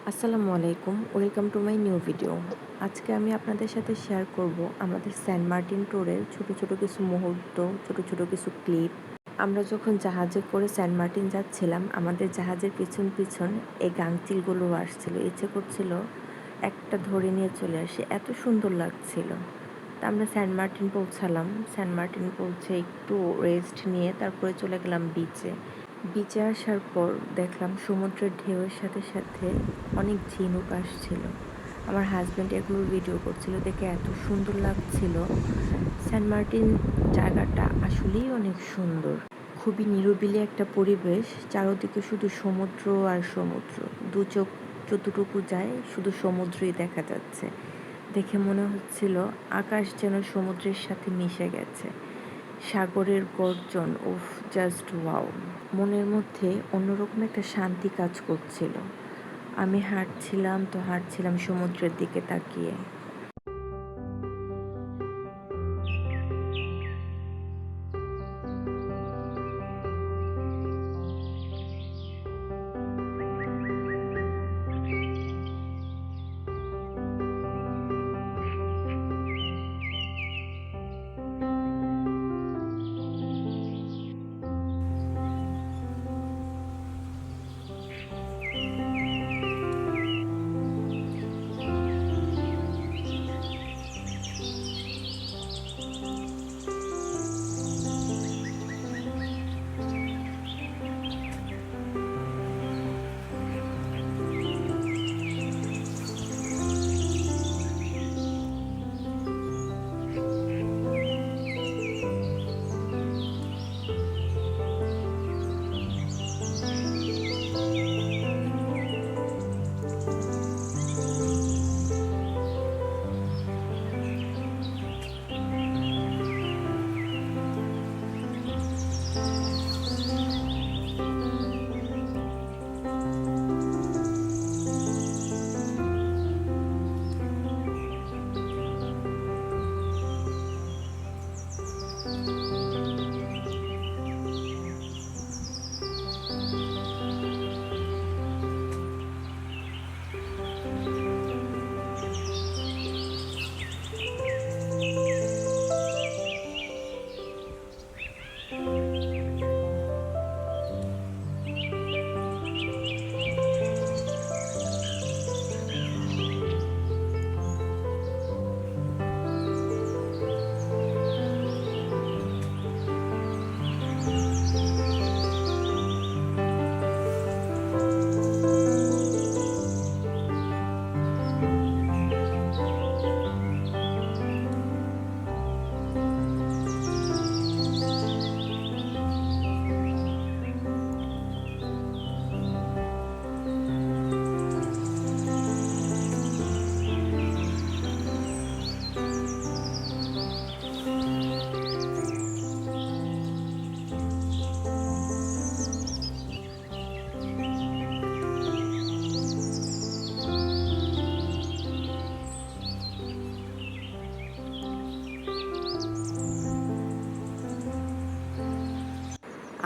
আসসালামু আলাইকুম, welcome to my new video. আজকে আমি আপনাদের সাথে শেয়ার করব আমাদের সেন্ট মার্টিন ট্যুরের ছোট ছোট কিছু মুহূর্ত, ছোট ছোট কিছু ক্লিপ। আমরা যখন জাহাজে করে সেন্ট মার্টিন যাচ্ছিলাম, আমাদের জাহাজের পিছন পিছন এই গাংচিলগুলো আসছিল, ইচ্ছে করছিল একটা ধরে নিয়ে চলে আসি, এত সুন্দর লাগছিল। তা আমরা সেন্ট মার্টিন পৌঁছালাম। সেন্ট মার্টিন পৌঁছে একটু রেস্ট নিয়ে তারপরে চলে গেলাম বিচে। বিচে আসার পর দেখলাম সমুদ্রের ঢেউয়ের সাথে সাথে অনেক ঝিনুক আসছিল। আমার হাজব্যান্ড এগুলোর ভিডিও করছিল, দেখে এত সুন্দর লাগছিল। সেন্ট মার্টিন জায়গাটা আসলেই অনেক সুন্দর, খুবই নিরিবিলি একটা পরিবেশ। চারদিকে শুধু সমুদ্র আর সমুদ্র, দু চোখ যতটুকু যায় শুধু সমুদ্রই দেখা যাচ্ছে। দেখে মনে হচ্ছিল আকাশ যেন সমুদ্রের সাথে মিশে গেছে। সাগরের গর্জন, উফ, জাস্ট ওয়াও। মনের মধ্যে অন্যরকম একটা শান্তি কাজ করছিল। আমি হাঁটছিলাম সমুদ্রের দিকে তাকিয়ে।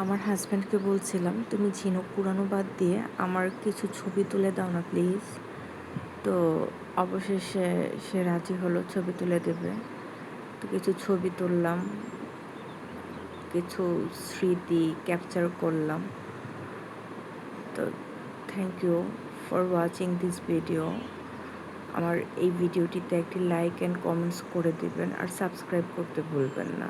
আমার হাজব্যান্ডকে বলছিলাম, তুমি ঝিনুক কুড়ানো বাদ দিয়ে আমার কিছু ছবি তুলে দাও না প্লিজ। তো অবশেষে সে রাজি হলো, ছবি তুলে দেবে। তো কিছু ছবি তুললাম, কিছু স্মৃতি ক্যাপচার করলাম। তো thank you for watching this video. আমার এই ভিডিওটিতে একটি লাইক অ্যান্ড কমেন্টস করে দিবেন, আর সাবস্ক্রাইব করতে ভুলবেন না।